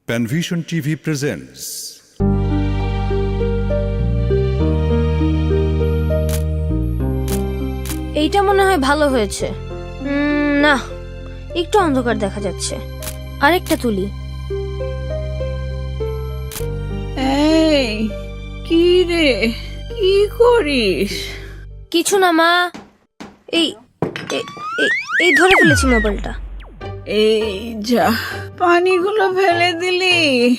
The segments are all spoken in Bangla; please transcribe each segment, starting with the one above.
Panvision TV presents. এইটা মনে হয় ভালো হয়েছে। না, একটু অন্ধকার দেখা যাচ্ছে। আরেকটা তুলি। এই কি রে, কি করিস? কিছু না মা, এই এই- এই- এই ধরে ফেলেছি মোবাইলটা। এই যা, পানিগুলো ফেলে দিলি।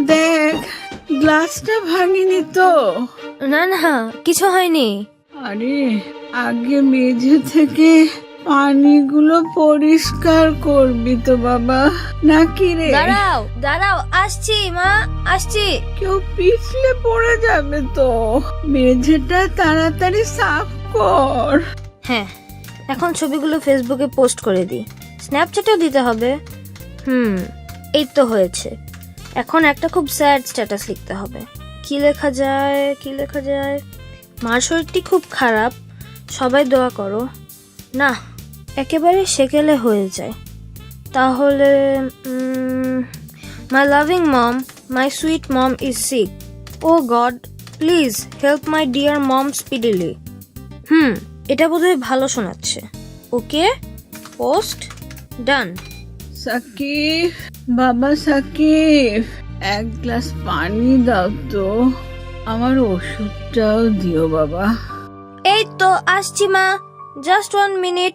দেখ, গ্লাসটা ভাঙিনি তো? না না, কিছু হয়নি। আরে, আগে মেঝে থেকে পানিগুলো পরিষ্কার করবি তো বাবা, নাকি রে? দাঁড়াও দাঁড়াও, আসছি মা, আসছি। কেউ পিছলে পড়ে যাবে তো। মেঝেটা তাড়াতাড়ি সাফ কর। হ্যাঁ, এখন ছবিগুলো ফেসবুকে পোস্ট করে দিই, স্ন্যাপচ্যাটেও দিতে হবে। এই তো হয়েছে। এখন একটা খুব স্যাড স্ট্যাটাস লিখতে হবে। কি লেখা যায়, কি লেখা যায়? মার শরীরটি খুব খারাপ, সবাই দোয়া করো। না, একেবারে সেকেলে হয়ে যায়। তাহলে my loving mom, my sweet mom is sick. Oh God, please help my dear mom speedily. এটা বোধহয় ভালো শোনাচ্ছে। ওকে, পোস্ট ডান। সাকিব, বাবা সাকিব, এক গ্লাস পানি দাও তো। আমার ওষুধটাও দিও বাবা। এই তো আসছি মা, জাস্ট 1 মিনিট।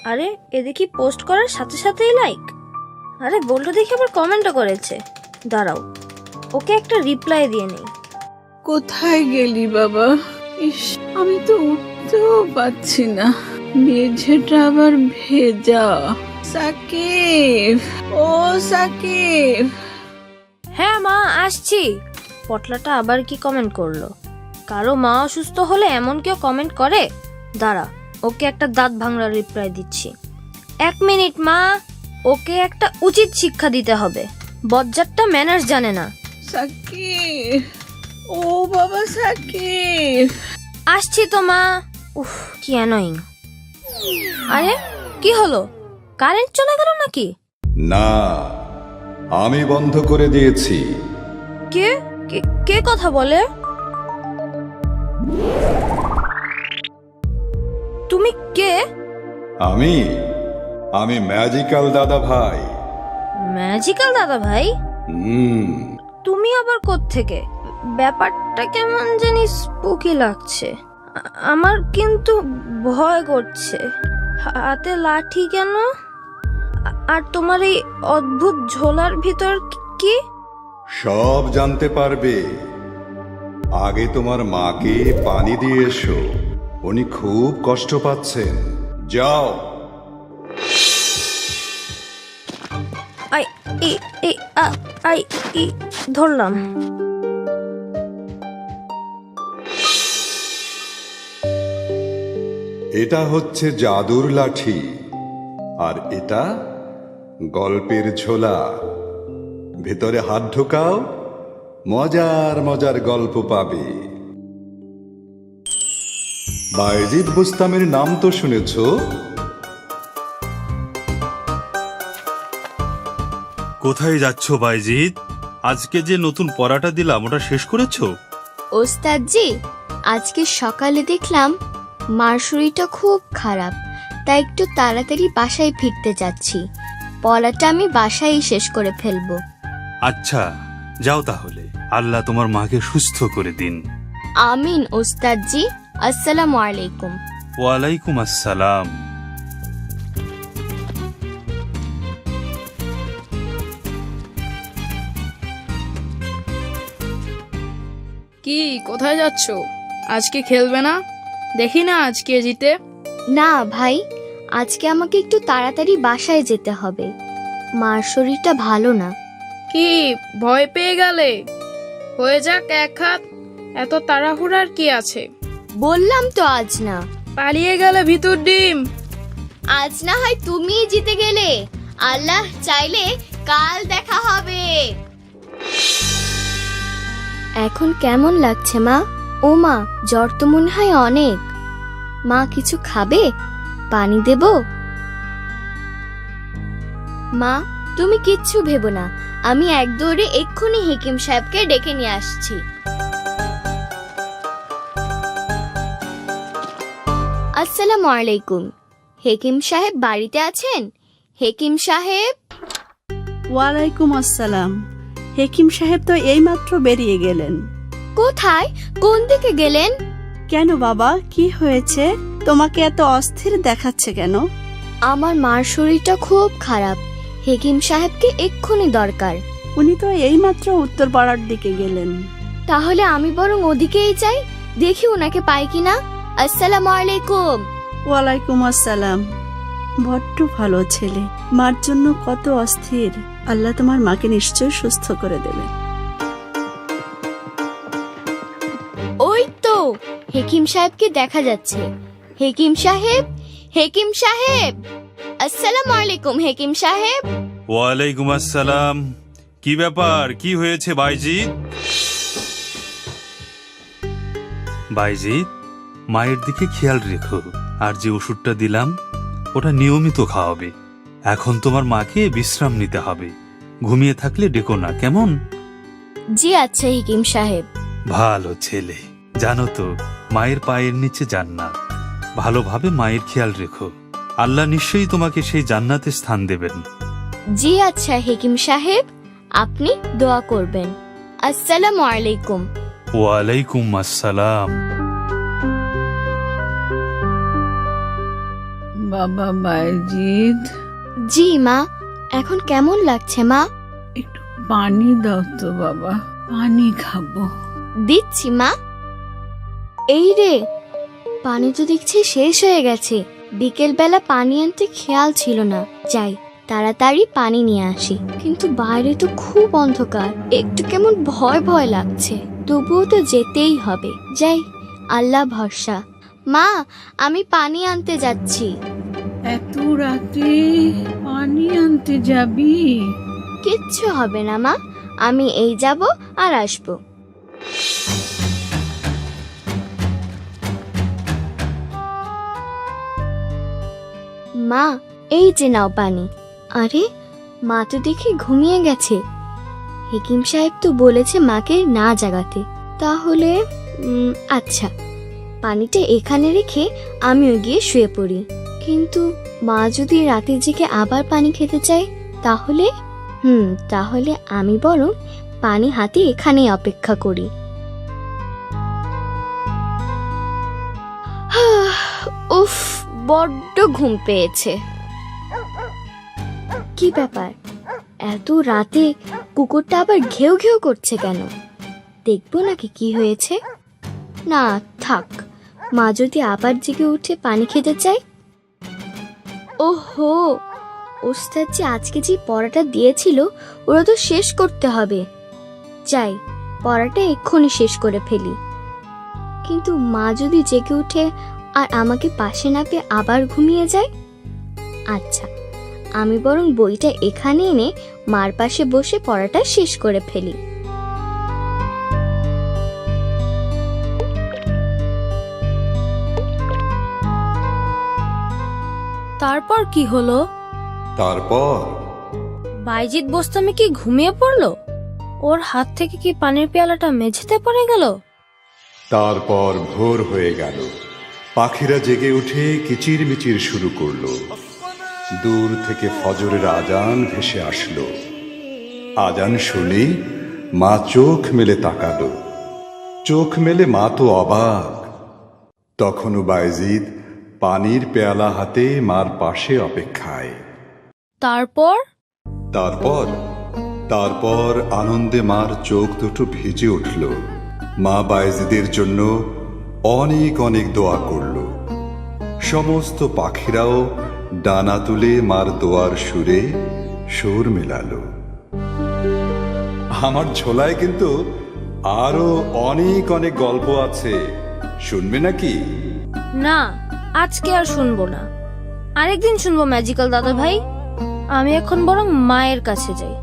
আরে, এ দেখি পোস্ট করার সাথে সাথেই লাইক। আরে, বলটা দেখি আবার কমেন্টও করেছে। দাঁড়াও, ওকে একটা রিপ্লাই দিয়ে নেই। কোথায় গেলি বাবা? ইস, আমি তো উঠতেও পাচ্ছি না, মেঝেটা আবার ভেজা। সাকিব, ও সাকিব। হ্যাঁ মা, আসছি। পটলাটা আবার কি কমেন্ট করলো? কারো মা অসুস্থ হলে এমন কেউ কমেন্ট করে? দাঁড়া, ওকে একটা দাঁত ভাঙড়ার রিপ্লাই দিচ্ছি। 1 মিনিট মা, ওকে একটা উচিত শিক্ষা দিতে হবে। বজ্জাতটা ম্যানার্স জানে না। সাকিব, ও বাবা সাকিব। আসছি তো মা। উফ, কি অ্যানোয়িং। আরে, কি হলো? কারেন্ট চলে গেল নাকি? না, আমি বন্ধ করে দিয়েছি। কে কে কথা বলে? তুমি কে? আমি আমি ম্যাজিক্যাল দাদা ভাই। ম্যাজিক্যাল দাদা ভাই? তুমি আবার কোত্থেকে? ব্যাপারটা কেমন জানি স্পুকি লাগছে। আমার কিন্তু ভয় করছে। হাতে লাঠি কেন? আর তোমার এই অদ্ভুত ঝোলার ভিতর কি? সব জানতে পারবে। আগে তোমার মাকে পানি দিয়ে এসো, উনি খুব কষ্ট পাচ্ছেন। যাও। আই আই ধরলাম। এটা হচ্ছে জাদুর লাঠি, আর এটা গল্পের ঝোলা। ভেতরে হাত ঢোকাও, মজার মজার গল্প পাবে। বায়েজিদ বুস্তামের নাম তো শুনেছ? কোথায় যাচ্ছ বাইজিৎ? আজকে যে নতুন পড়াটা দিলাম ওটা শেষ করেছো? ওস্তাদজি, আজকে সকালে দেখলাম মার শরীরটা খুব খারাপ, তাই একটু তাড়াতাড়ি বাসায় ফিরতে যাচ্ছি। পড়াটা আমি বাসায় শেষ করে ফেলবো। আচ্ছা, যাও তাহলে। আল্লাহ তোমার মাকে সুস্থ করে দিন। আমিন ওস্তাদজি। আসসালামু আলাইকুম। ওয়ালাইকুম আসসালাম। কি, কোথায় যাচ্ছ? আজকে খেলবে না? দেখি না আজকে জিতে। না ভাই, আজকে আমাকে একটু তাড়াতাড়ি বাসায় যেতে হবে। মার শরীরটা ভালো না। কি, ভয় পেয়ে গেলে? হয়ে যাক এক হাত, এত তাড়াহুড়ার কি আছে? বললাম তো আজ না। পালিয়ে গেলে ভিতর ডিম। আজ না হয় তুমিই জিতে গেলে, আল্লাহ চাইলে কাল দেখা হবে। এখন কেমন লাগছে মা? ও মা, জ্বর তো মনে হয় অনেক। মা কিছু খাবে? পানি দেব? মা, তুমি কিচ্ছু ভেবো না, আমি এক দৌড়ে এক্ষুনি হেকিম সাহেবকে ডেকে নিয়ে আসছি। আসসালামু আলাইকুম। হেকিম সাহেব বাড়িতে আছেন? হেকিম সাহেব। ওয়ালাইকুম আসসালাম। হেকিম সাহেব তো এইমাত্র বেরিয়ে গেলেন। কোথায়? কোন দিকে গেলেন? কেন বাবা, কি হয়েছে? তোমাকে এত অস্থির দেখাচ্ছে কেন? আমার মার শরীরটা খুব খারাপ, হেকিম সাহেবকে এক্ষুনি দরকার। উনি তো এইমাত্র উত্তরপাড়ার দিকে গেলেন। তাহলে আমি বরং ওদিকেই যাই, দেখি ওনাকে পাই কিনা। আসসালামু আলাইকুম। ওয়ালাইকুম আসসালাম। বড্ড ভালো ছেলে, মার জন্য কত অস্থির। আল্লাহ তোমার মাকে নিশ্চয় সুস্থ করে দেবে। ওই তো হেকিম সাহেবকে দেখা যাচ্ছে। হেকিম সাহেব, হেকিম সাহেব। আসসালামু আলাইকুম হেকিম সাহেব। ওয়ালাইকুম আসসালাম। কি ব্যাপার, কি হয়েছে বাইজিৎ? বাইজিৎ, মায়ের দিকে খেয়াল রেখো, আর যে ওষুধটা দিলাম ওটা নিয়মিত খাওয়াবে। এখন তোমার মাকে বিশ্রাম নিতে হবে, ঘুমিয়ে থাকলে ডেকো না, কেমন? জি আচ্ছা হেকিম সাহেব। ভালো ছেলে। জানো তো, মায়ের পায়ের নিচে জান্নাত। ভালোভাবে মায়ের খেয়াল রেখো, আল্লাহ নিশ্চয়ই তোমাকে সেই জান্নাতে স্থান দেবেন। জি আচ্ছা হেকিম সাহেব, আপনি দোয়া করবেন। আসসালামু আলাইকুম। ওয়ালাইকুম আসসালাম। বাবা বাইজিদ, জি মা, এখন কেমন লাগছে মা? একটু পানি দাও তো বাবা, পানি খাবো। দিচ্ছি মা। এই রে, পানি তো দেখছি শেষ হয়ে গেছে। বিকেল বেলা পানি আনতে খেয়াল ছিল না। যাই তাড়াতাড়ি পানি নিয়ে আসি। কিন্তু বাইরে তো খুব অন্ধকার, একটু কেমন ভয় ভয় লাগছে। তবুও তো যেতেই হবে। যাই, আল্লাহ ভরসা। মা, আমি পানি আনতে যাচ্ছি। এত রাতে পানি আনতে যাবি? কিচ্ছু হবে না মা, আমি এই যাব আর আসবো। মা, এই যে নাও পানি। আরে, মা তো দেখি ঘুমিয়ে গেছে। হেকিম সাহেব তো বলেছে মাকে না জাগাতে। তাহলে আচ্ছা, পানিটা এখানে রেখে আমিও গিয়ে শুয়ে পড়ি। কিন্তু মা যদি রাতে জেগে আবার পানি খেতে চায়, তাহলে তাহলে আমি বরং পানি হাতে এখানেই অপেক্ষা করি। উফ, বড্ড ঘুম পেয়েছে। কি ব্যাপার, এত রাতে কুকুরটা আবার ঘেউ ঘেউ করছে কেন? দেখবো নাকি কি হয়েছে। না থাক, মা যদি আবার জেগে উঠে পানি খেতে চায়। ওহো, ওস্তাদ যে আজকে যে পড়াটা দিয়েছিল ওরা তো শেষ করতে হবে। যাই, পড়াটা এক্ষুনি শেষ করে ফেলি। কিন্তু মা যদি জেগে উঠে আর আমাকে পাশে না পেয়ে আবার ঘুমিয়ে যায়। আচ্ছা, আমি বরং বইটা এখানে এনে মার পাশে বসে পড়াটা শেষ করে ফেলি। তারপর কি হলো? তারপর বাইজিৎ বোস্তামি কি ঘুমিয়ে পড়লো? ওর হাত থেকে কি পানির পেয়ালাটা মেঝেতে পড়ে গেল? তারপর ভোর হয়ে গেল। পাখিরা জেগে উঠে কিচিরমিচির শুরু করলো। দূর থেকে ফজরের আজান ভেসে আসলো। আজান শুনে মা চোখ মেলে তাকালো। চোখ মেলে মা তো অবাক। তখনও বাইজিদ পানির পেয়ালা হাতে মার পাশে অপেক্ষায়। তারপর তারপর তারপর আনন্দে মার চোখ দুটো ভিজে উঠল। মা বাইজিদের জন্য অনেক অনেক দোয়া করল। সমস্ত পাখিরাও ডানা তুলে মার দোয়ার সুরে সুর মেলালো। আমার ঝোলায় কিন্তু আরো অনেক অনেক গল্প আছে, শুনবে নাকি? না, আজকে আর শুনবো না। আরেকদিন শুনবো ম্যাজিক্যাল দাদা ভাই। আমি এখন বরং মায়ের কাছে যাই।